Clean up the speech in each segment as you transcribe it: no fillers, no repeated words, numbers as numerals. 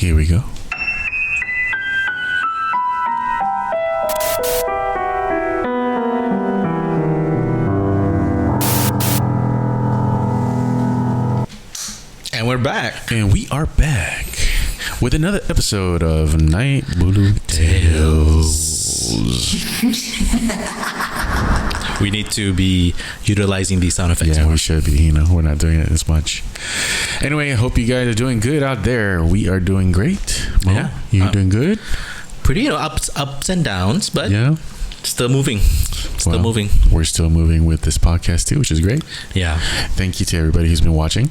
Here we go. And we're back. And we are back with another episode of Naik Bulu Tales. We need to be utilizing these sound effects. Yeah, more. we should be. You know, we're not doing it as much. Anyway, I hope you guys are doing good out there. We are doing great. Mo, Yeah. you're doing good? Pretty, ups and downs, but Yeah. still moving. Still moving. We're still moving with this podcast too, which is great. Yeah. Thank you to everybody who's been watching.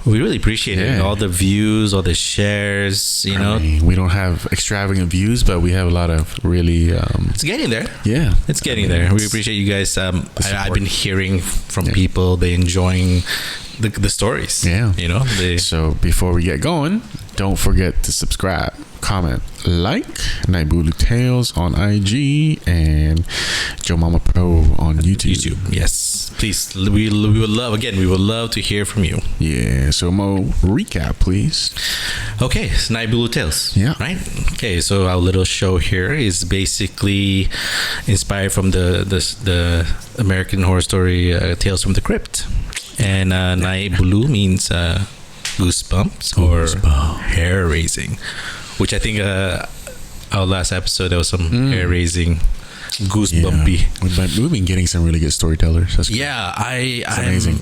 We really appreciate it. Yeah. All the views, all the shares, you know. I mean, we don't have extravagant views, but we have a lot of really It's getting there. yeah. It's getting there. We appreciate you guys. I've been hearing from Yeah. people, they enjoying the stories. Yeah. You know, So before we get going, don't forget to subscribe, comment, like Naik Bulu Tales on IG and Jomamapro on YouTube. Yes. Please, we would love to hear from you. Yeah. So Mo, recap, please. Okay, it's Naik Bulu Tales. Yeah. Right? Okay, so our little show here is basically inspired from the American Horror Story Tales from the Crypt. And Naik Bulu means goosebumps or hair raising, which I think our last episode there was some hair raising, goosebumpy. Yeah. We've been getting some really good storytellers. That's Yeah, it's amazing.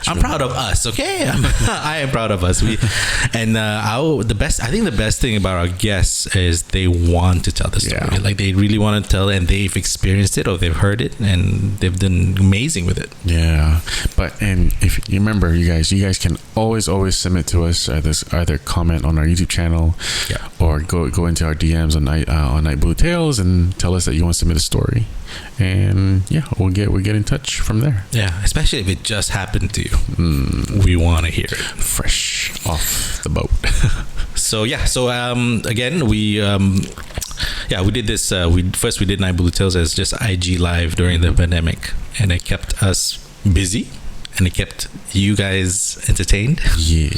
I'm proud of us. Okay, I am proud of us. I think the best thing about our guests is they want to tell the story. Yeah. Like they really want to tell, and they've experienced it or they've heard it, and they've done amazing with it. Yeah, and if you remember, you guys can always submit to us either comment on our YouTube channel, Yeah. or go into our DMs on Naik Bulu Tales and tell us that you want to submit a story, and yeah, we'll get in touch from there. Yeah, especially if it just happened to you. We want to hear it. Fresh off the boat. So again, we did this. We did Naik Bulu Tales as just IG live during the pandemic, and it kept us busy, and it kept you guys entertained. Yeah.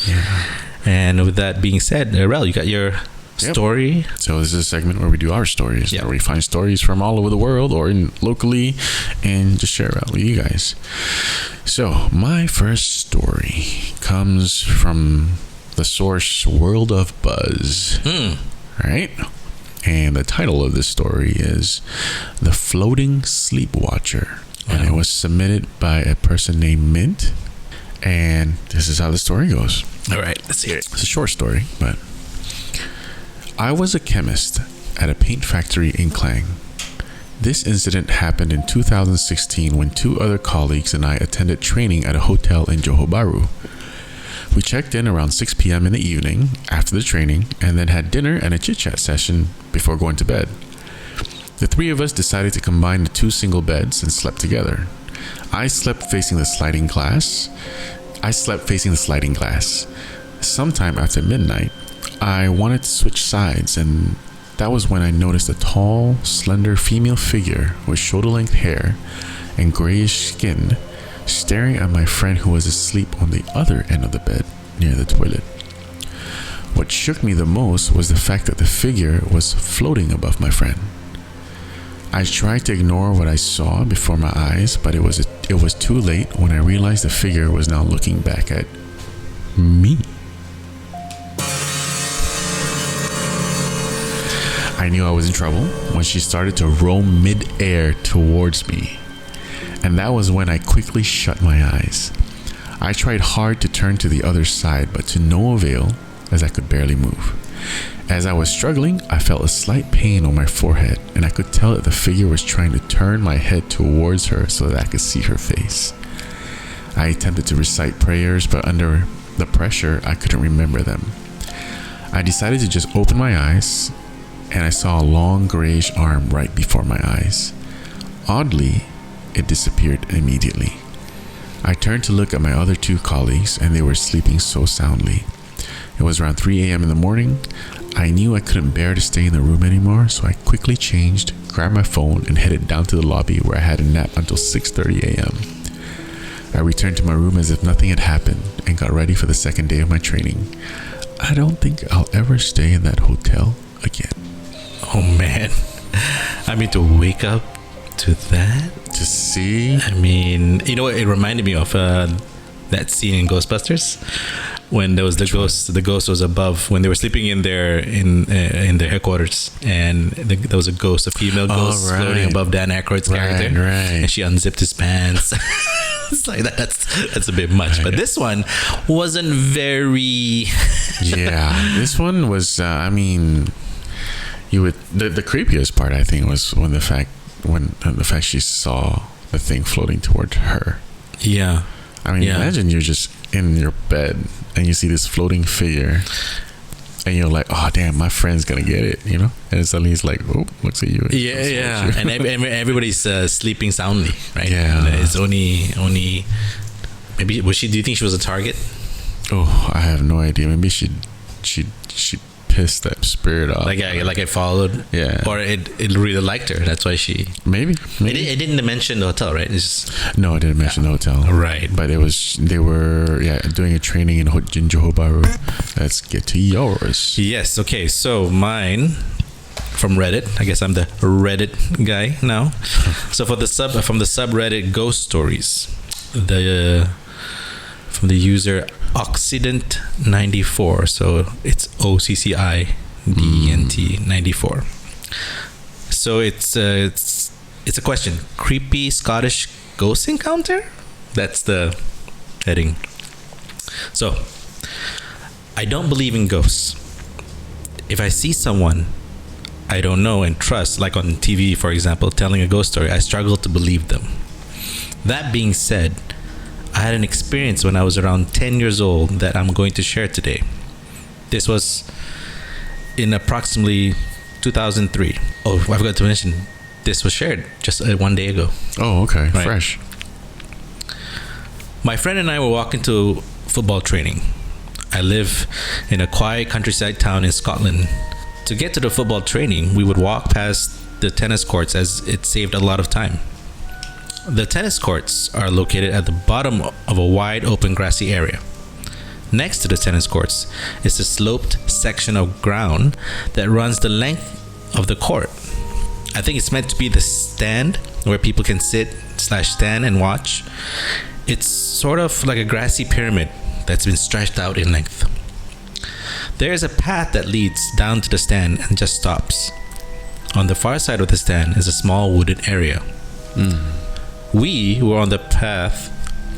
And with that being said, Rel, you got your story. So this is a segment where we do our stories, Yep. where we find stories from all over the world or locally, and just share it out with you guys. So my first story comes from the source World of Buzz. Right? And the title of this story is The Floating Sleepwatcher. And it was submitted by a person named Mint. And this is how the story goes. All right, let's hear it. It's a short story, but I was a chemist at a paint factory in Klang. This incident happened in 2016 when two other colleagues and I attended training at a hotel in Johor Bahru. We checked in around 6 p.m. in the evening after the training and then had dinner and a chit-chat session before going to bed. The three of us decided to combine the two single beds and slept together. I slept facing the sliding glass. Sometime after midnight, I wanted to switch sides, and that was when I noticed a tall, slender female figure with shoulder-length hair and grayish skin staring at my friend who was asleep on the other end of the bed near the toilet. What shook me the most was the fact that the figure was floating above my friend. I tried to ignore what I saw before my eyes, but it was too late when I realized the figure was now looking back at me. I knew I was in trouble when she started to roam mid-air towards me, and that was when I quickly shut my eyes. I tried hard to turn to the other side, but to no avail, as I could barely move. As I was struggling, I felt a slight pain on my forehead, and I could tell that the figure was trying to turn my head towards her so that I could see her face. I attempted to recite prayers, but under the pressure, I couldn't remember them. I decided to just open my eyes, and I saw a long grayish arm right before my eyes. Oddly, it disappeared immediately. I turned to look at my other two colleagues, and they were sleeping so soundly. It was around 3 a.m. in the morning. I knew I couldn't bear to stay in the room anymore, so I quickly changed, grabbed my phone, and headed down to the lobby where I had a nap until 6:30 a.m. I returned to my room as if nothing had happened and got ready for the second day of my training. I don't think I'll ever stay in that hotel again. Oh man. I mean, to wake up to that, To see. I mean, you know what it reminded me of? That scene in Ghostbusters when there was the ghost. The ghost was above when they were sleeping in their headquarters, and there was a ghost, a female ghost, floating above Dan Aykroyd's character, Right. and she unzipped his pants. It's like that's a bit much, but this one wasn't very. Yeah, this one was. I mean, you would the creepiest part, I think, was when the fact she saw the thing floating toward her. Yeah. I mean, imagine you're just in your bed and you see this floating figure, and you're like, "Oh, damn, my friend's gonna get it," you know. And suddenly he's like, "Oh, looks at you." Yeah. And everybody's sleeping soundly, right? Yeah. And it's only. Maybe was she? Do you think she was a target? Oh, I have no idea. Maybe she pissed that spirit off. Like I followed. Yeah. Or it really liked her. That's why she. Maybe. It didn't mention the hotel, right? It's just, No, I didn't mention the hotel. right. But they were doing a training in Johor Bahru. Let's get to yours. Yes. Okay. So mine from Reddit. I guess I'm the Reddit guy now. So from the subreddit Ghost Stories, from the user Occident94. So it's OCCIDENT 94. So it's a question. Creepy Scottish ghost encounter? That's the heading. So, I don't believe in ghosts. If I see someone I don't know and trust, like on TV, for example, telling a ghost story, I struggle to believe them. That being said, I had an experience when I was around 10 years old that I'm going to share today. This was in approximately 2003. Oh, I forgot to mention, this was shared just 1 day ago. Oh, okay. Right. Fresh. My friend and I were walking to football training. I live in a quiet countryside town in Scotland. To get to the football training, we would walk past the tennis courts as it saved a lot of time. The tennis courts are located at the bottom of a wide open grassy area. Next to the tennis courts is a sloped section of ground that runs the length of the court. I think it's meant to be the stand where people can sit/stand and watch. It's sort of like a grassy pyramid that's been stretched out in length. There is a path that leads down to the stand and just stops. On the far side of the stand is a small wooded area. We were on the path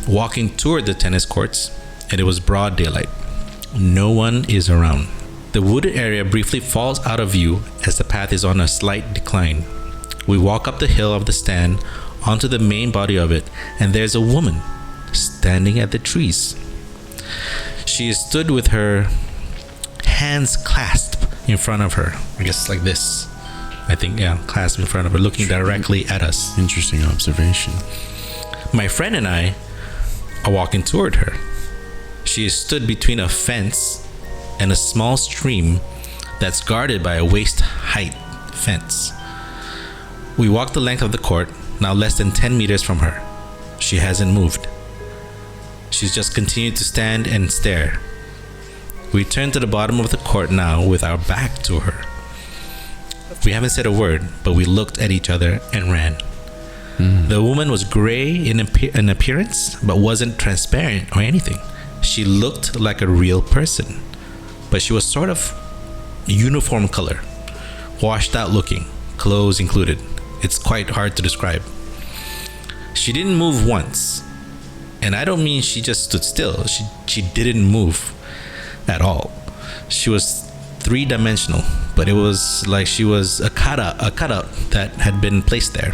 walking toward the tennis courts, and it was broad daylight. No one is around. The wooded area briefly falls out of view as the path is on a slight decline. We walk up the hill of the stand onto the main body of it, and there's a woman standing at the trees. She is stood with her hands clasped in front of her. I guess like this. I think, clasped in front of her, looking directly at us. Interesting observation. My friend and I are walking toward her. She is stood between a fence and a small stream that's guarded by a waist-height fence. We walk the length of the court, now less than 10 meters from her. She hasn't moved. She's just continued to stand and stare. We turn to the bottom of the court now with our back to her. We haven't said a word, but we looked at each other and ran. The woman was gray in appearance, but wasn't transparent or anything. She looked like a real person, but she was sort of uniform color, washed out looking, clothes included. It's quite hard to describe. She didn't move once, and I don't mean she just stood still. She didn't move at all. She was three-dimensional, but it was like she was a cutout that had been placed there.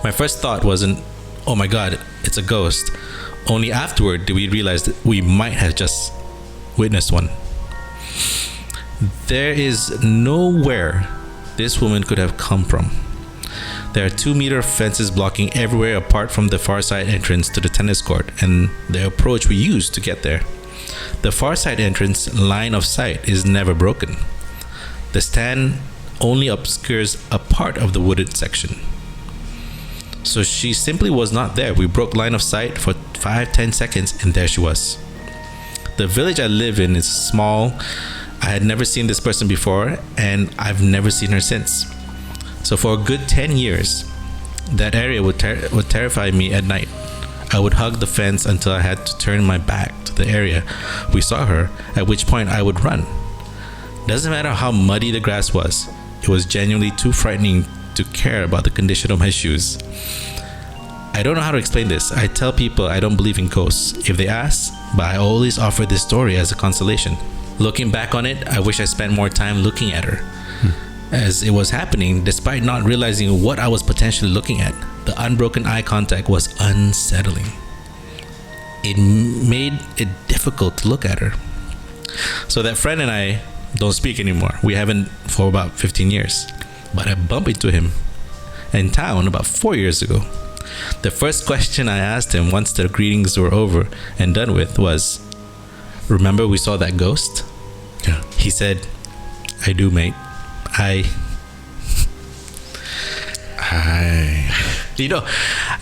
My first thought wasn't, oh my god, it's a ghost. Only afterward did we realize that we might have just witnessed one. There is nowhere this woman could have come from. There are 2-meter fences blocking everywhere apart from the far side entrance to the tennis court and the approach we used to get there. The far side entrance line of sight is never broken. The stand only obscures a part of the wooded section. So she simply was not there. We broke line of sight for 5-10 seconds and there she was. The village I live in is small. I had never seen this person before, and I've never seen her since. So for a good 10 years, that area would terrify me at night. I would hug the fence until I had to turn my back to the area we saw her, at which point I would run. Doesn't matter how muddy the grass was, it was genuinely too frightening to care about the condition of my shoes. I don't know how to explain this. I tell people I don't believe in ghosts if they ask, but I always offer this story as a consolation. Looking back on it, I wish I spent more time looking at her. As it was happening, despite not realizing what I was potentially looking at, the unbroken eye contact was unsettling. It made it difficult to look at her. So that friend and I don't speak anymore. We haven't for about 15 years. But I bumped into him in town about 4 years ago. The first question I asked him once the greetings were over and done with was, "Remember we saw that ghost?" Yeah. He said, "I do, mate. I you know,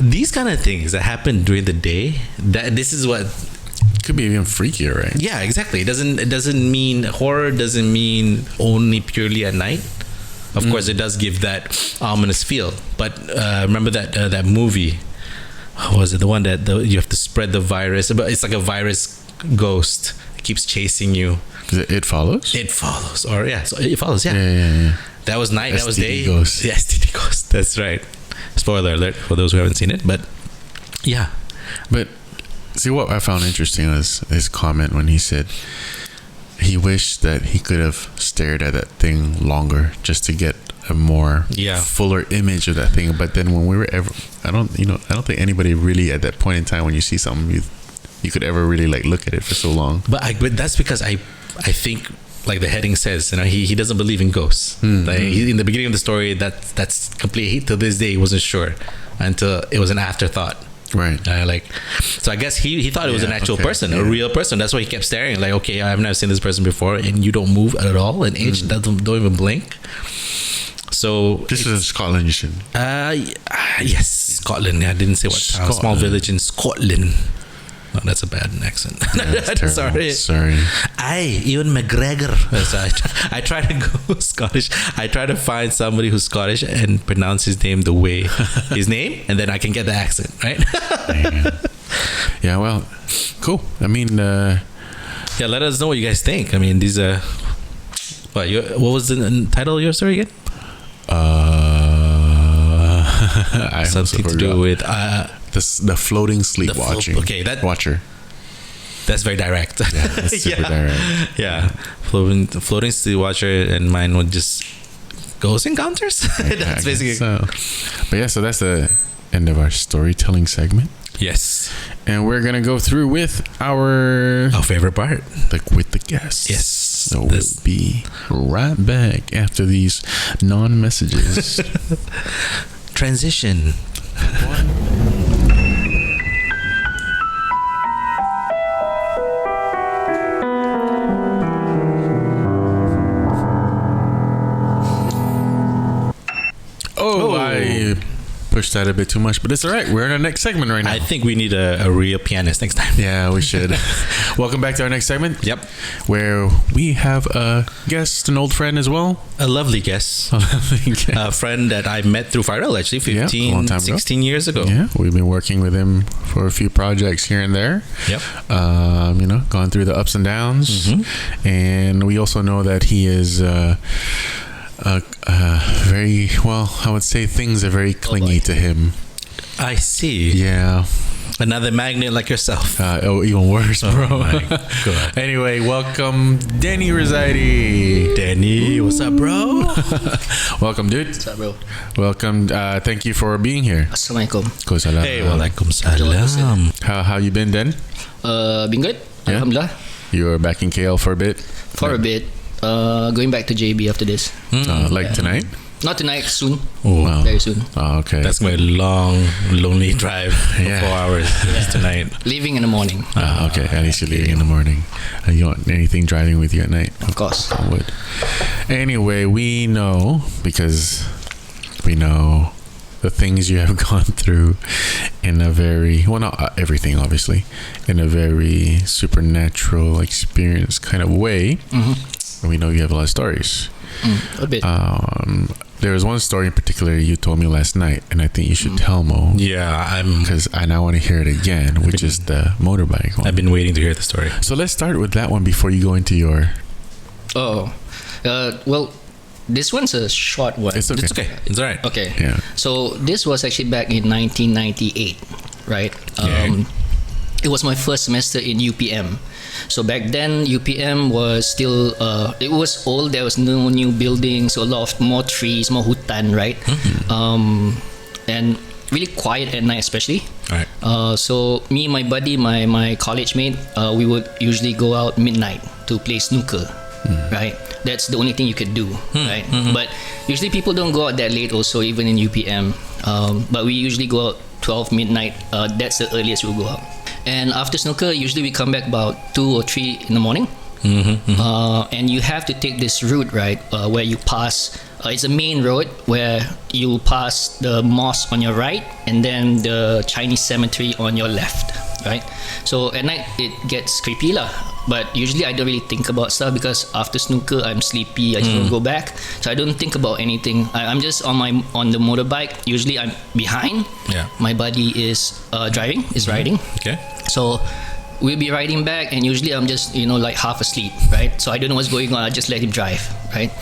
these kind of things that happen during the day, that this is what Could be even freakier, right? yeah, exactly. It doesn't mean horror doesn't mean only purely at night. Of course it does give that ominous feel, but remember that movie, what was it, the one that you have to spread the virus, but it's like a virus ghost. It keeps chasing you. It follows? It follows, or so it follows. Yeah. That was night. That was day. Ghost. Yeah, STD ghost. That's right. Spoiler alert for those who haven't seen it. But yeah. But see, what I found interesting was his comment when he said he wished that he could have stared at that thing longer just to get a more fuller image of that thing. But then when we were I don't think anybody really at that point in time when you see something you could ever really like look at it for so long. But that's because I think, like the heading says, he doesn't believe in ghosts. Like in the beginning of the story, that's complete. Till this day, he wasn't sure until it was an afterthought. Right. So I guess he thought it was an actual person, a real person. That's why he kept staring. Like, okay, I've never seen this person before, and you don't move at all, and don't even blink. So this is in Scotland, you should. Yes, Scotland. I didn't say what town. Small village in Scotland. No, that's a bad accent. Yeah, Sorry. Ewan McGregor. I try to go Scottish. I try to find somebody who's Scottish and pronounce his name the way his name, and then I can get the accent, right? Yeah, well, cool. I mean, let us know what you guys think. I mean, these are what was the title of your story again? Something to do with the floating sleep watching. Watcher. That's very direct. Yeah, that's super direct. Yeah, floating sleep watcher, and mine would just ghost encounters. That's basically. So that's the end of our storytelling segment. Yes, and we're gonna go through with our favorite part, with the guests. Yes. So we'll be right back after these non-messages. Transition. I pushed that a bit too much, but it's all right. We're in our next segment right now. I think we need a real pianist next time. Yeah, we should. Welcome back to our next segment. Yep. Where we have a guest, an old friend as well. A lovely guest. A friend that I met through Fairil, actually, 16 years ago. Yeah, we've been working with him for a few projects here and there. Yep. Gone through the ups and downs. Mm-hmm. And we also know that he is... very well, I would say things are very clingy to him. I see. Yeah. Another magnet like yourself. Even worse, bro. Oh my God. Anyway, welcome Denny Rozaidi. Denny, what's up, bro? Welcome, dude. What's up, bro? Welcome. Thank you for being here. Assalamualaikum. Hey, walaikumsalam. How you been, Den? Been good. Yeah? Alhamdulillah. You were back in KL for a bit? For a bit. Going back to JB after this. Tonight? Not tonight, soon. Oh, wow. Very soon. Oh, okay. That's going to be a long, lonely drive for 4 hours tonight. Leaving in the morning. Okay. At least you're leaving in the morning. You want anything driving with you at night? Of course. I would. Anyway, we know, because we know the things you have gone through in a very, well, not everything, obviously, in a very supernatural experience kind of way. And we know you have a lot of stories. A bit. There was one story in particular you told me last night, and I think you should tell Mo. Yeah, Because I now want to hear it again, which is the motorbike one. I've been waiting to hear the story. So let's start with that one before you go into your... Well, this one's a short one. It's okay. It's okay. It's all right. Okay. Yeah. So this was actually back in 1998, right? Okay. It was my first semester in UPM. So back then, UPM was still, it was old. There was no new buildings, so a lot of more trees, more hutan, right? And really quiet at night, especially. All right. So me and my buddy, my college mate, we would usually go out midnight to play snooker, right? That's the only thing you could do, right? But usually people don't go out that late also, even in UPM. But we usually go out 12 midnight. That's the earliest we'll go out. And after snooker, usually we come back about 2 or 3 in the morning. And you have to take this route, right, where you pass, it's a main road where you pass the mosque on your right and then the Chinese cemetery on your left, right? So at night it gets creepy lah. But usually I don't really think about stuff because after snooker I'm sleepy. I just want to go back, so I don't think about anything. I'm just on the motorbike. Usually I'm behind. Yeah. My buddy is driving, is riding. Okay. So we'll be riding back, and usually I'm just like half asleep, right? So I don't know what's going on. I just let him drive, right?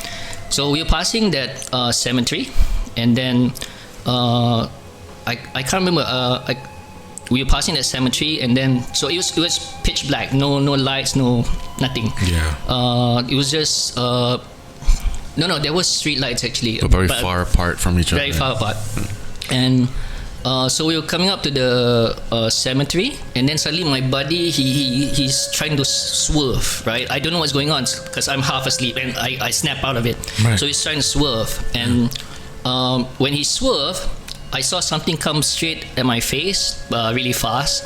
So we're passing that cemetery, and then I can't remember. We were passing that cemetery, and then so it was pitch black, no lights, no nothing. Yeah. It was just no, there was street lights actually, But very far apart from each other. very far apart. And so we were coming up to the cemetery, and then suddenly my buddy he's trying to swerve, right? I don't know what's going on because I'm half asleep, and I snap out of it. Right. So he's trying to swerve, and when he swerved, I saw something come straight at my face really fast,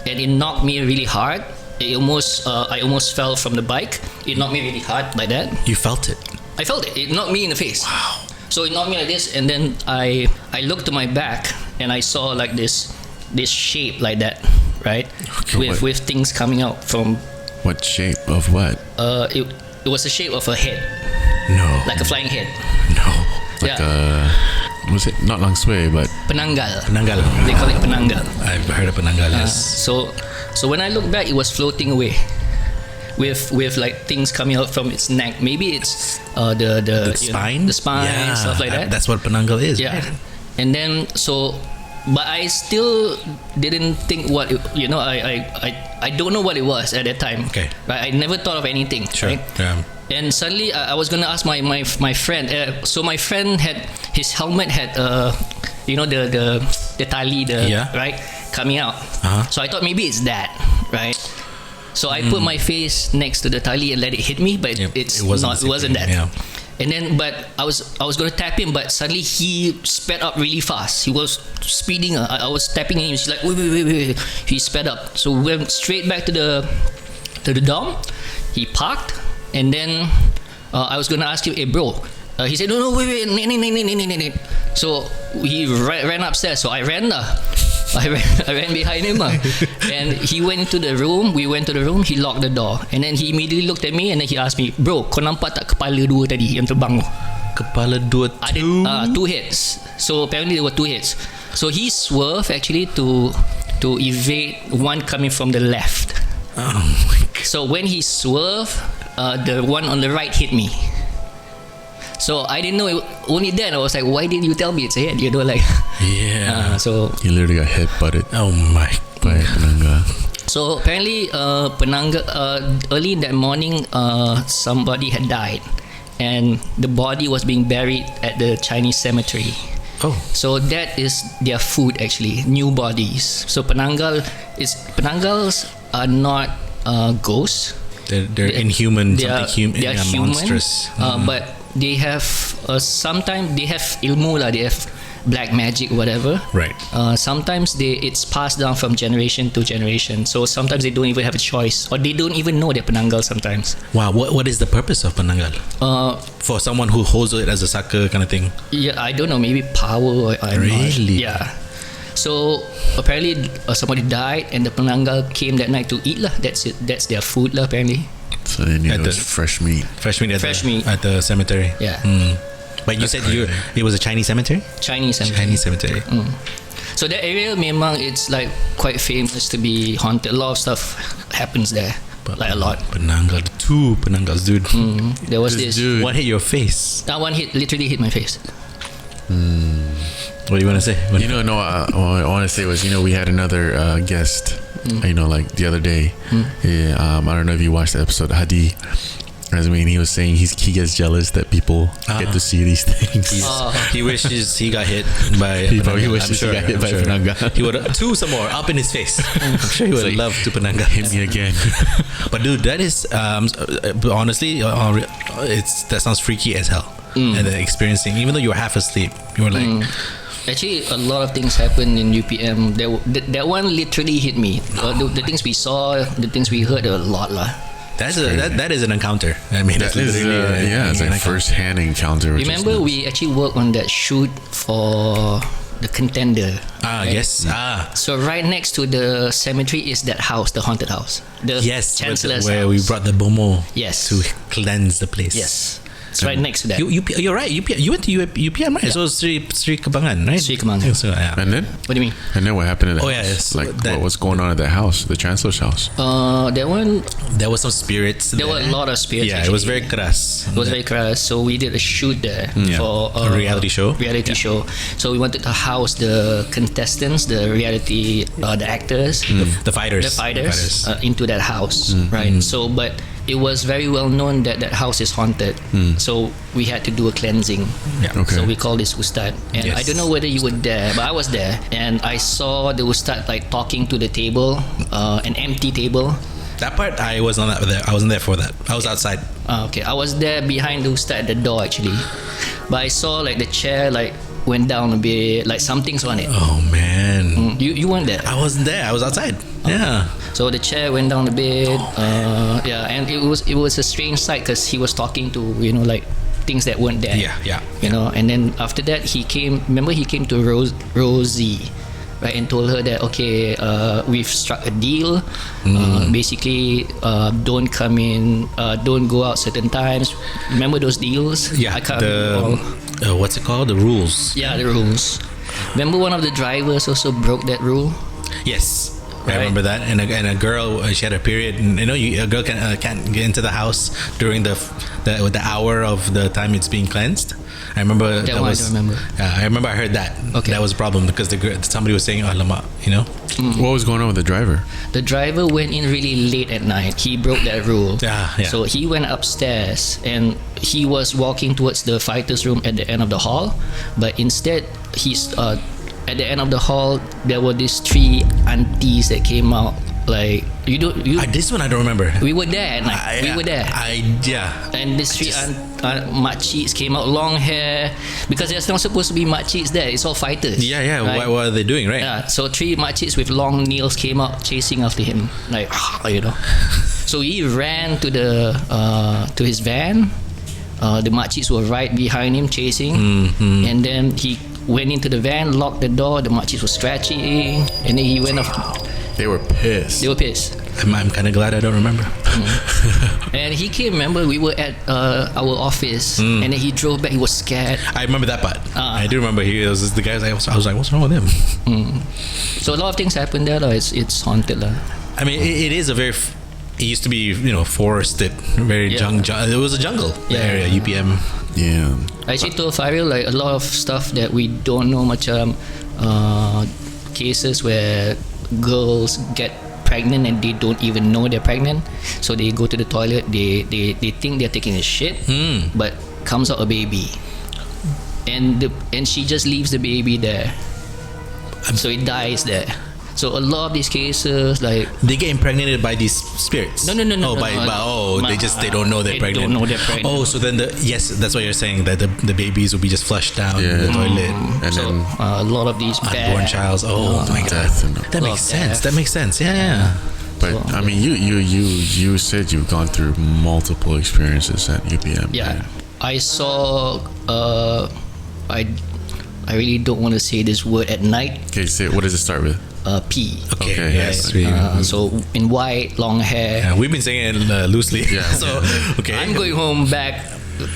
and it knocked me really hard. I almost fell from the bike. It knocked me really hard like that. You felt it. I felt it. It knocked me in the face. Wow. So it knocked me like this, and then I looked to my back, and I saw like this shape like that, right? Okay, with things coming out from. What shape of what? It was the shape of a head, No. like a flying head. No. Like was it not lang sui, but Penanggal. Penanggal. They call it penanggal. I've heard of Penanggal. Yes. So when I look back, it was floating away, with like things coming out from its neck. Maybe it's the spine. the spine, Yeah, stuff like that. That's what Penanggal is. Yeah. Right? And then but I still didn't think what I don't know what it was at that time. Okay. Right. I never thought of anything. Sure. Right? Yeah. And suddenly I was gonna ask my friend. So my friend had his helmet had the tali right coming out. Uh-huh. So I thought maybe it's that, right? So I put my face next to the tali and let it hit me, but Yeah, it wasn't wasn't that. Yeah. And then, but I was gonna tap him, but suddenly he sped up really fast. He was speeding. I was tapping him. He's like, wait. He sped up. So we went straight back to the dorm. He parked, and then I was gonna ask him, hey bro. He said, no, wait, nee. So he ran upstairs. So I ran I ran behind him and he went into the room. We went to the room. He locked the door, and then he immediately looked at me, and then he asked me, bro, kau nampak tak kepala dua tadi yang terbang tu? Kepala dua. Ada 2 heads. So apparently there were 2 heads. So he swerved actually to evade one coming from the left. Oh my God. So when he swerved, the one on the right hit me. So I didn't know it. Only then I was like, why didn't you tell me it's a head? Like. Yeah. So you literally got hit butted Oh my. by Penangga. So apparently, Penangga, early in that morning, somebody had died, and the body was being buried at the Chinese cemetery. Oh. So that is their food actually, new bodies. So Penangals are not ghosts. They're inhuman. They are human, monstrous. but they have sometimes they have ilmu lah. They have black magic, whatever. Right. Sometimes it's passed down from generation to generation. So sometimes they don't even have a choice, or they don't even know they're penanggal sometimes. Wow. What is the purpose of penanggal? For someone who holds it as a saka kind of thing. Yeah, I don't know. Maybe power. Really? Yeah. So apparently somebody died, and the penanggal came that night to eat lah. That's it. That's their food lah. Apparently. So they knew At it was the- fresh meat. Fresh meat at Fresh the, meat. at the cemetery. Yeah. But you That's said crazy. it was a Chinese cemetery? Chinese cemetery. Chinese cemetery. So that area, memang it's like quite famous to be haunted. A lot of stuff happens there, like a lot. Penanggal. 2 penanggals, dude. There was This this. dude. What hit your face? That one literally hit my face. What do you want to say? You know, no, what I want to say was, we had another guest, like the other day. Yeah, I don't know if you watched the episode, Hadi. He was saying he gets jealous that people get to see these things. He wishes he got hit by He a probably penanggal. wishes he got hit by a penanggal. He would 2 some more up in his face. I'm sure he would like, love to penanggal. Hit me again. But dude, that is honestly, that sounds freaky as hell. And then experiencing, even though you were half asleep, you were like, Actually, a lot of things happened in UPM. That one literally hit me. The things we saw, the things we heard, a lot lah. that is an encounter. I mean, That that's is, literally it's like first-hand encounter. which is Remember, nuts. we actually worked on that shoot for the Contender. Yes. So right next to the cemetery is that house, the haunted house. The Yes, Chancellor's where house. we brought the bomo Yes. to cleanse the place. Yes. It's right next to that. You're right. You went to UPM, right? So Sri Kebangan, right? Sri Kebangan. So, yeah. And then? What do you mean? And then what happened to that Oh, yeah, house? yes. Like, That- what's going on at that house? The Chancellor's house? That one, There were some spirits. there were a lot of spirits. Yeah, it was actually. very crass. It was very crass. So we did a shoot there for A reality show? Reality show. So we wanted to house the contestants, the reality, the actors, The fighters. the fighters, into that house, right? So, but it was very well known that that house is haunted. So we had to do a cleansing. Yeah. Okay. So we called this Ustad, and Yes. I don't know whether you were there, but I was there, and I saw the Ustad like talking to the table, an empty table. That part, I was not there. I wasn't there for that. I was outside. Okay, I was there behind the Ustad at the door actually, but I saw like the chair like went down a bit, like something's on it. Oh man, You weren't there. I wasn't there. I was outside. Yeah. So the chair went down a bit. And it was a strange sight because he was talking to like things that weren't there. Yeah. And then after that he came. Remember he came to Rosie, right, and told her that okay, we've struck a deal. Basically, don't come in, don't go out certain times. Remember those deals? Yeah. I can't remember all. What's it called? The rules. Yeah, the rules. Remember one of the drivers also broke that rule. Yes. I Right. remember that, and a girl, she had a period, and a girl can't get into the house during the hour of the time it's being cleansed. I remember That one I don't remember. I remember I heard that. Okay. That was a problem because somebody was saying "alamak," What was going on with the driver? The driver went in really late at night. He broke that rule. Yeah. So he went upstairs and he was walking towards the fighter's room at the end of the hall, but instead he's at the end of the hall there were these 3 aunties that came out. Like This one I don't remember. we were there at night. We were there. And these 3 makciks came out, long hair, because there's not supposed to be makciks there. It's all fighters. Yeah. right? What are they doing, right? Yeah, so 3 makciks with long nails came out chasing after him, like So he ran to to his van. The makciks were right behind him chasing, and then he went into the van, locked the door. The makciks were scratching, and then he went off. They were pissed. They were pissed. I'm kind of glad I don't remember. And he came. Remember, we were at our office, and then he drove back. He was scared. I remember that part. I do remember he was the guy. I was like, what's wrong with him? So a lot of things happened there. It's haunted lah. I mean, it is a very. It used to be, forested, very jungle. It was a jungle area, UPM. Yeah. I actually told Fairil like a lot of stuff that we don't know much. Cases where girls get pregnant and they don't even know they're pregnant, so they go to the toilet. They think they're taking a shit, but comes out a baby, and she just leaves the baby there, so it dies there. So a lot of these cases, like They get impregnated by these spirits. No. They don't know they're pregnant. Don't know they're pregnant. Oh, so then that's what you're saying, that the babies will be just flushed down in the toilet. And so then a lot of these Unborn child. Oh my god. death. And, That makes sense. That makes sense. Yeah. but I mean, you said you've gone through multiple experiences at UPM. Yeah, right? I saw. I really don't want to say this word at night. Okay, what does it start with? P. Okay, yes. So in white, long hair. Yeah, we've been saying it loosely. Yeah. So okay. I'm going home back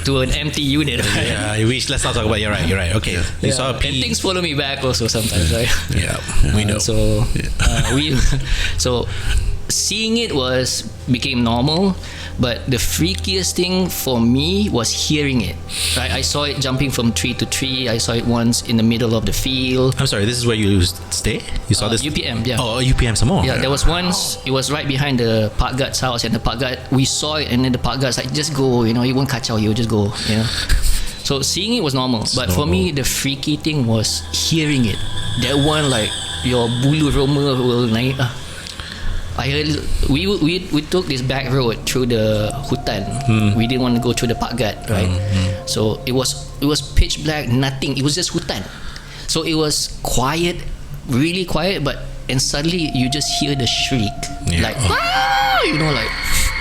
to an empty unit. Right? Yeah, let's not talk about. You're right. Okay, you saw a And P. things follow me back also sometimes, right? Yeah, we know. So so seeing it became normal, but the freakiest thing for me was hearing it. Right? I saw it jumping from tree to tree. I saw it once in the middle of the field. I'm sorry. This is where you stay. You saw this UPM, yeah. Oh, UPM some more. Yeah, there was once, it was right behind the park guard's house, and the park guard, we saw it, and then the park guard's like, just go, you won't catch out, you just go, So seeing it was normal, but for me, the freaky thing was hearing it. That one, like, your bulu roma will naik. I heard, we took this back road through the hutan. We didn't want to go through the park guard, right? So it was pitch black, nothing. It was just hutan. So it was quiet, really quiet, and suddenly you just hear the shriek, like like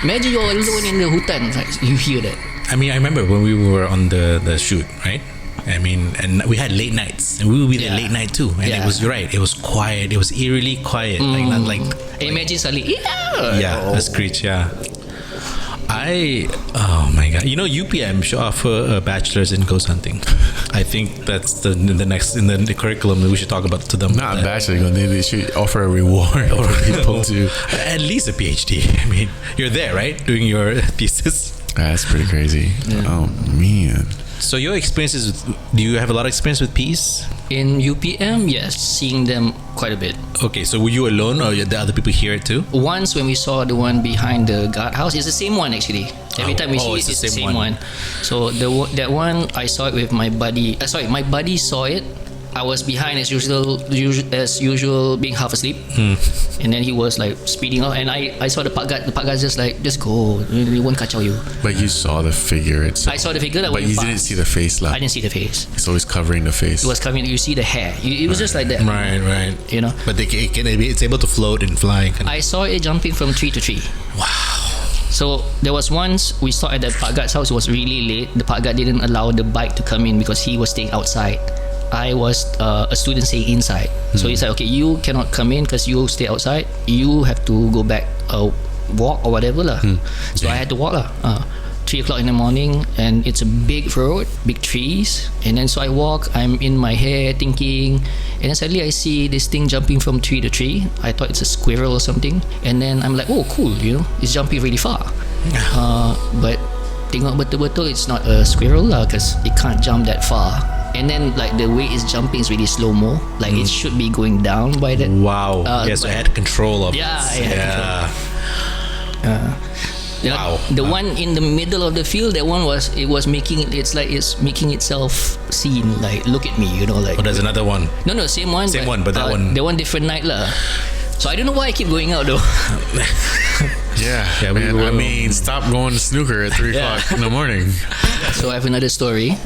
imagine you're alone in the hutan, like you hear that. I mean, I remember when we were on the shoot, right? I mean, and we had late nights, and we would be there late night too. And it was, you're right, it was quiet. It was eerily quiet, like not like. Imagine suddenly, a screech, yeah. Oh my god! UPM should offer a bachelor's in ghost hunting. I think that's the next in the curriculum that we should talk about to them. Not a bachelor. They should offer a reward for people to at least a PhD. I mean, you're there, right, doing your thesis. That's pretty crazy. Yeah. Oh man. So your experiences do you have a lot of experience with peas? In UPM, yes, seeing them quite a bit. Okay, so were you alone, or the other people hear it too? Once when we saw the one behind the guardhouse, it's the same one actually. Every time we see it's it's the same one. So that one, I saw it with my buddy. My buddy saw it. I was behind as usual, being half asleep, and then he was like speeding up, and I saw the park guard. The park guard's just like, just go, we won't catch you. But you saw the figure itself. I saw the figure, but you didn't see the face, I didn't see the face. It's always covering the face. It was covering. You see the hair. It was just like that. Right. But it's able to float and fly. I saw it jumping from tree to tree. Wow. So there was once we saw at the park guard's house. It was really late. The park guard didn't allow the bike to come in because he was staying outside. I was a student staying inside. So he said, okay, you cannot come in because you stay outside. You have to go back, walk or whatever lah. So I had to walk lah. 3 o'clock in the morning, and it's a big road, big trees, and then so I walk. I'm in my hair thinking, and then suddenly I see this thing jumping from tree to tree. I thought it's a squirrel or something, and then I'm like, oh cool, it's jumping really far. But tengok betul-betul, it's not a squirrel lah, because it can't jump that far. And then like the way it's jumping is really slow-mo, like it should be going down by that. Wow. So I had control of it. Yeah. Wow. The one in the middle of the field, that one was making itself seen, like look at me, like. Oh, there's another one. No, same one. But that one. The one different night lah. So I don't know why I keep going out though. Yeah, man. I mean, stop going to snooker at 3 o'clock in the morning. So I have another story.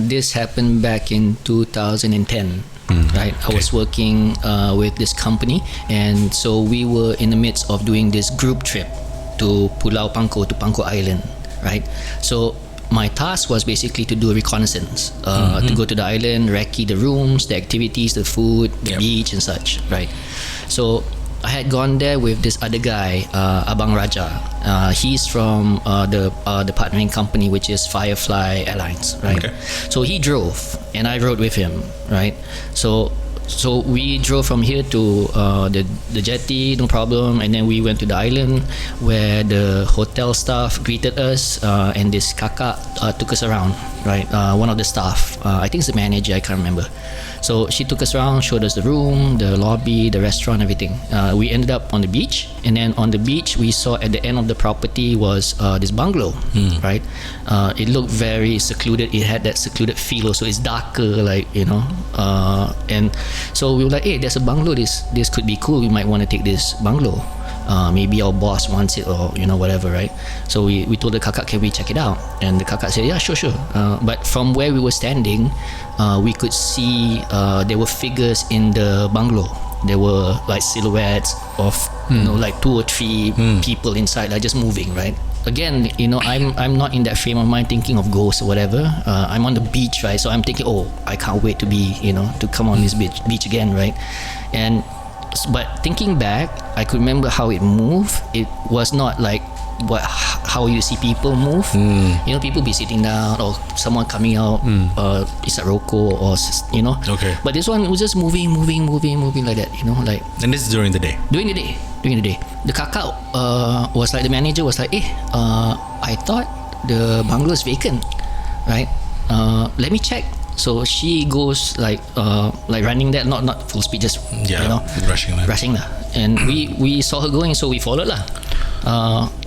This happened back in 2010. Right, I was working with this company, and so we were in the midst of doing this group trip to Pulau Pangko, to Pangko Island. Right, so my task was basically to do a reconnaissance, to go to the island, recce the rooms, the activities, the food, the beach and such. Right, so I had gone there with this other guy, Abang Raja. He's from the partnering company, which is Firefly Airlines, right? Okay. So he drove, and I rode with him, right? So we drove from here to the jetty, no problem, and then we went to the island where the hotel staff greeted us, and this kakak took us around, right? One of the staff, I think it's the manager, I can't remember. So she took us around, showed us the room, the lobby, the restaurant, everything. We ended up on the beach, and then on the beach we saw at the end of the property was this bungalow, right? It looked very secluded. It had that secluded feel, so it's darker, like, you know. And so we were like, hey, there's a bungalow. This could be cool. We might want to take this bungalow. Maybe our boss wants it, or you know, whatever, right? So we told the kakak, can we check it out? And the kakak said, yeah, sure. But from where we were standing, we could see there were figures in the bungalow. There were like silhouettes of you know, like 2 or 3 people inside, like just moving, right? Again, you know, I'm not in that frame of mind thinking of ghosts or whatever. I'm on the beach, right? So I'm thinking, oh, I can't wait to be, you know, to come on this beach again, right? But thinking back, I could remember how it moved. It was not like how you see people move. You know, people be sitting down, or someone coming out, it's a roko, or you know. Okay. But this one was just moving like that. You know, like. And this is during the day. During the day. The kakak was like, the manager was like, I thought the bungalow is vacant, right? Let me check. So she goes like running there, not full speed, just you know, rushing lah. And we saw her going, so we followed lah.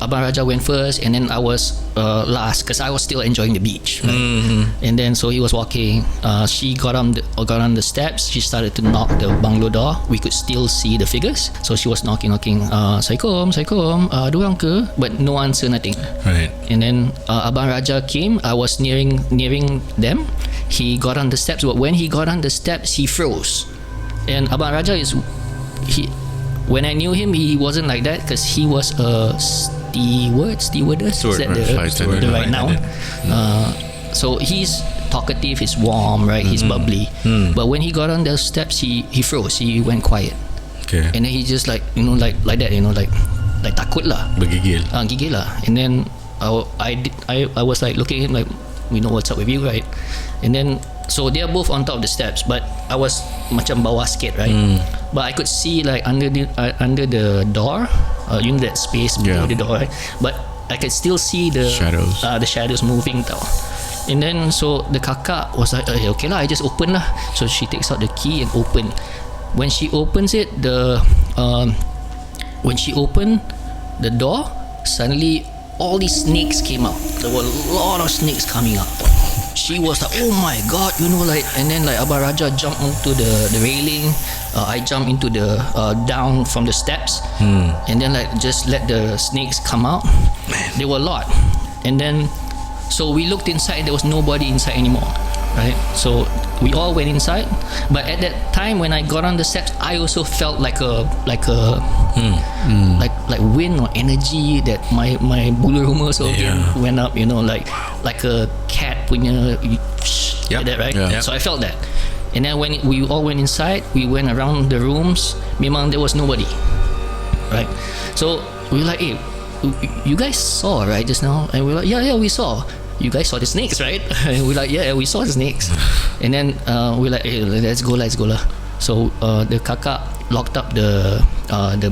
Abang Raja went first, and then I was last because I was still enjoying the beach, right? And then so he was walking. She got on the steps. She started to knock the bungalow door. We could still see the figures, so she was knocking. Assalamualaikum, dorang ke? But no answer, nothing. Right. And then Abang Raja came. I was nearing them. He got on the steps, but when he got on the steps, he froze. And Abang Raja when I knew him, he wasn't like that, because he was a stewardess. Is that the right noun? So he's talkative, he's warm, right? He's bubbly. But when he got on the steps, he froze. He went quiet. Okay. And then he just like, you know, like that, you know, like takut lah. Bergigil. Gigil lah. And then I was like looking at him like, we know what's up with you, right? And then so they're both on top of the steps, but I was macam bawah sikit, right? But I could see like under the door, you know, that space below the door, right? But I could still see the shadows moving tau. And then so the kakak was like, okay lah, I just open lah. So she takes out the key and open. When she opens it, when she opened the door, suddenly all these snakes came out. There were a lot of snakes coming out. She was like, oh my god, you know, like. And then like Abang Raja jumped onto the railing. I jumped into the down from the steps, and then like just let the snakes come out. There were a lot. And then so we looked inside. There was nobody inside anymore, right? So we all went inside. But at that time when I got on the steps, I also felt like wind or energy, that my bulu rumah so went up, you know, like a cat punya like that, right? So I felt that. And then when we all went inside, we went around the rooms. Memang there was nobody, right? So we were like, hey, you guys saw, right, just now? And we were like, yeah, we saw. You guys saw the snakes, right? And we're like, yeah, we saw the snakes. And then we're like, hey, let's go lah. So the kakak locked up the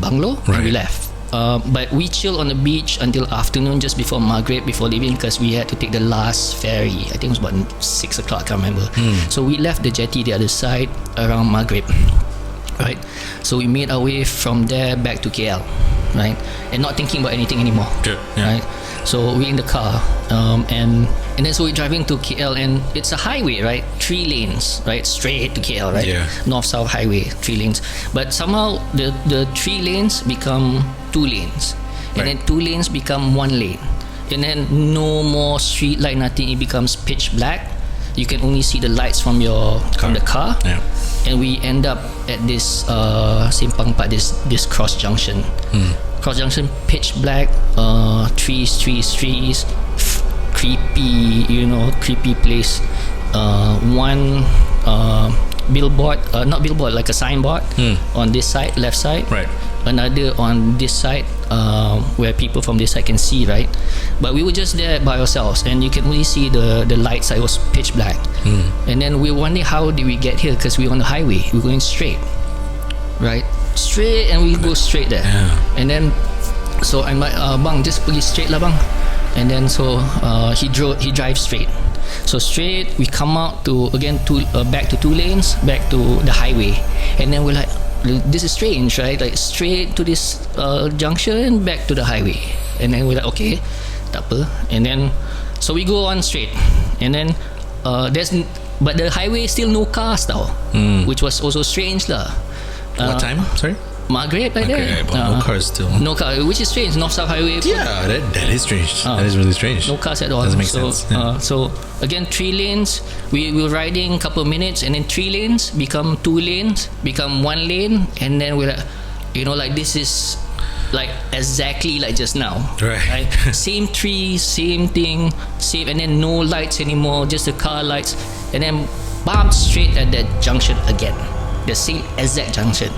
bungalow, and we left. But we chilled on the beach until afternoon, just before Maghrib, before leaving, because we had to take the last ferry. I think it was about 6 o'clock, I can't remember. So we left the jetty the other side around Maghrib, right? So we made our way from there back to KL, right? And not thinking about anything anymore, right? So we're in the car, and then so we're driving to KL, and it's a highway, right? 3 lanes, right? Straight to KL, right? North-south highway, 3 lanes. But somehow the 3 lanes become 2 lanes, and then 2 lanes become 1 lane, and then no more street light, nothing. It becomes pitch black. You can only see the lights from the car. And we end up at this Simpang 4, this cross junction. Cross junction, pitch black, trees, creepy place. One billboard, not billboard, like a signboard on this side, left side. Right. Another on this side, where people from this side can see, right? But we were just there by ourselves, and you can only see the lights. It was pitch black. And then we were wondering, how did we get here? Because we're on the highway, we're going straight, right? Straight, and we go straight there. And then so I'm like, bang, just pergi straight lah bang. And then so he drives straight. So straight, we come out to again back to 2 lanes, back to the highway, and then we're like, this is strange, right? Like straight to this junction, back to the highway, and then we're like, okay, tak apa. And then so we go on straight, and then but the highway still no cars tau, which was also strange lah. What time? Sorry. Maghrib like Okay, that. but no cars still. No car, which is strange. North-South highway. Yeah, that is strange. That is really strange. No cars at all. Doesn't make sense. Yeah. So again, 3 lanes. We were riding a couple of minutes, and then 3 lanes become 2 lanes, become 1 lane, and then we're like, like this is like exactly like just now. Right. Same tree, same thing, same, and then no lights anymore, just the car lights, and then bump straight at that junction again, the same exact junction.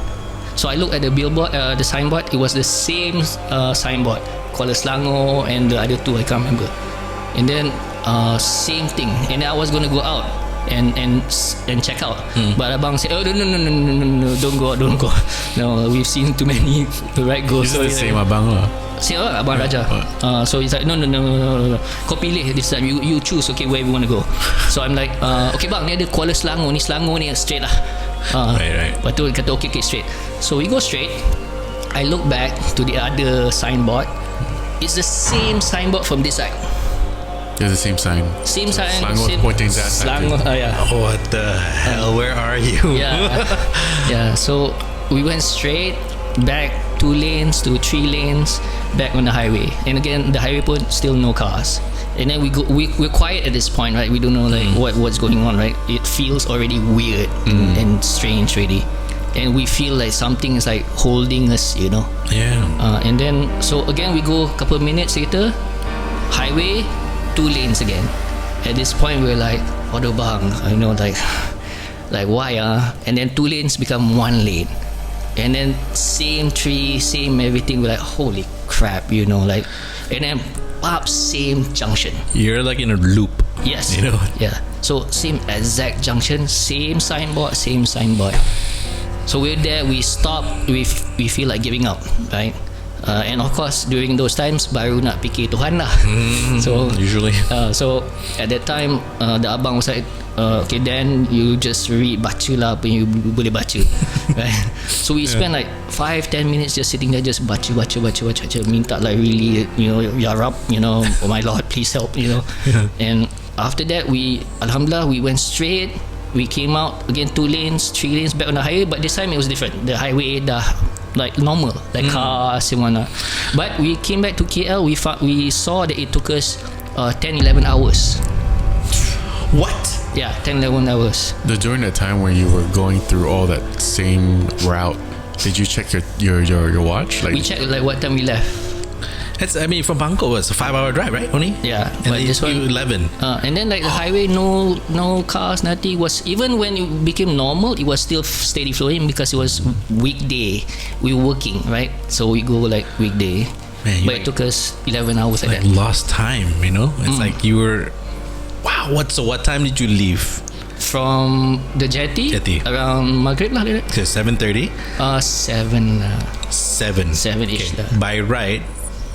So I looked at the billboard, the signboard. It was the same signboard, Kuala Selangor and the other 2, I can't remember. And then same thing. And then I was going to go out and check out. But abang said, oh no, don't go. No, we've seen too many right goes. It's the same abang lah. Say, Abang Raja. So he's like, no. Kau pilih this time. You choose, okay, where we want to go. So I'm like, okay bang, ni ada Kuala Selangor ni straight lah. Right. Lepas tu kata okay, straight. So we go straight. I look back to the other signboard. It's the same signboard from this side. It's the same sign. Same sign. Selangor same, pointing that side. Selangor, yeah. What the hell? Where are you? Yeah. So we went straight back 2 lanes to 3 lanes back on the highway. And again, the highway pun still no cars. And then we're quiet at this point, right? We don't know like what's going on, right? It feels already weird and strange already, and we feel like something is like holding us, Yeah. And then so again we go a couple of minutes later, highway, 2 lanes again. At this point we're like, what bang, like why and then 2 lanes become 1 lane, and then same tree, same everything. We're like, holy crap, like, and then up same junction. You're like in a loop. Yes. Yeah. So same exact junction, same signboard. So we're there. We stop. We feel like giving up, right? And of course, during those times, baru nak fikir Tuhan lah. So usually. So at that time, the abang was like, okay, then you just baca lah apa yang you boleh baca. Right? So we spent like 5-10 minutes just sitting there, just baca, minta like really, Ya Rab, oh my Lord, please help, And after that, Alhamdulillah, we went straight. We came out again, 2 lanes, 3 lanes back on the highway, but this time it was different. The highway dah like normal, like cars and whatnot. But we came back to KL. We saw that it took us 10-11 hours. What? Yeah, 10-11 hours. During that time when you were going through all that same route, did you check your watch? Like, We checked like what time we left. From Bangkok it's a 5-hour drive, right? Only. Yeah, And but then this one 11. and then like the highway, no cars, nothing. Was even when it became normal, it was still steady flowing because it was weekday. We were working, right? So we go like weekday. Man, But it took us 11 hours like like that. lost time, It's like you were. Wow. What time did you leave? From the jetty. Around Maghrib lah, like that. 7:30. 7. Okay. 7-ish lah. By right,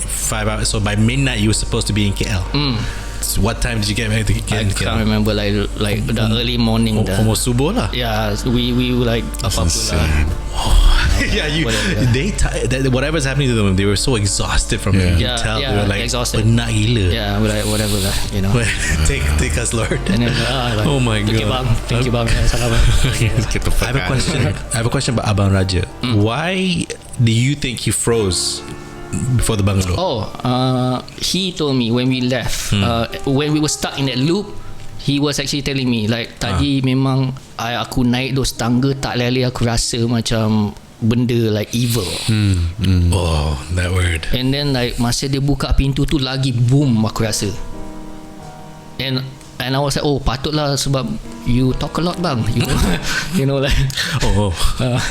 5 hours. So by midnight, you were supposed to be in KL. So what time did you get back to KL? I can't remember, like the early morning. Almost subuh lah. Yeah, we were like apa-apa lah. Yeah, whatever's happening to them, they were so exhausted from it. You Yeah, tell yeah, they were like exhausted. penat gila. Yeah, we're like whatever lah, Take us, Lord. And then like, Oh my thank God. Thank you bang. Salam. get the fuck I have a question about Abang Raja. Why do you think he froze before the bungalow? He told me when we left, when we were stuck in that loop, he was actually telling me like tadi memang aku naik those tangga tak lali, aku rasa macam benda like evil. Oh, that word. And then like masa dia buka pintu tu lagi boom, aku rasa. And I was like, oh patutlah sebab you talk a lot bang, like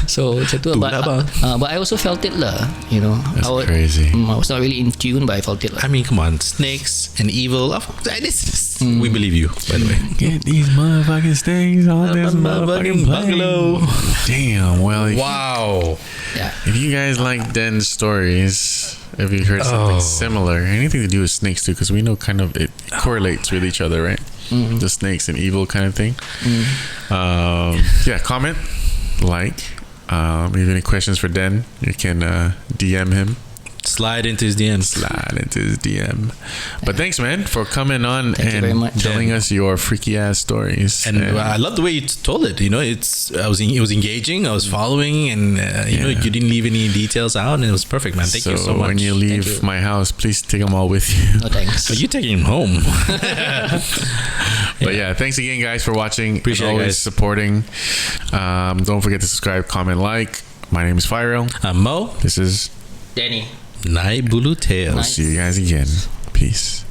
so macam tu. But I also felt it lah, That's crazy. I was not really in tune, but I felt it lah. I mean, come on, snakes and evil. We believe you, by the way. Get these motherfucking snakes on this motherfucking bungalow. Damn. Well, Wow. Yeah. if you guys like Den's stories, If you heard something Oh. similar, anything to do with snakes too, because we know kind of it correlates with each other, right? The snakes and evil kind of thing. Yeah, comment, like. If you have any questions for Den, you can DM him. Slide into his DMs. But thanks, man, for coming on Thank you very and much. telling us your freaky ass stories. And I love the way you told it. You know, it was engaging. I was following, and you know, you didn't leave any details out, and it was perfect, man. Thank you so much. When you leave my house, please take them all with you. No thanks. So you taking him home? But yeah, thanks again, guys, for watching. Appreciate it, always guys. supporting. Don't forget to subscribe, comment, like. My name is Fairil. I'm Mo. This is Denny. Naik Bulu Tales. We'll see you guys again. Peace.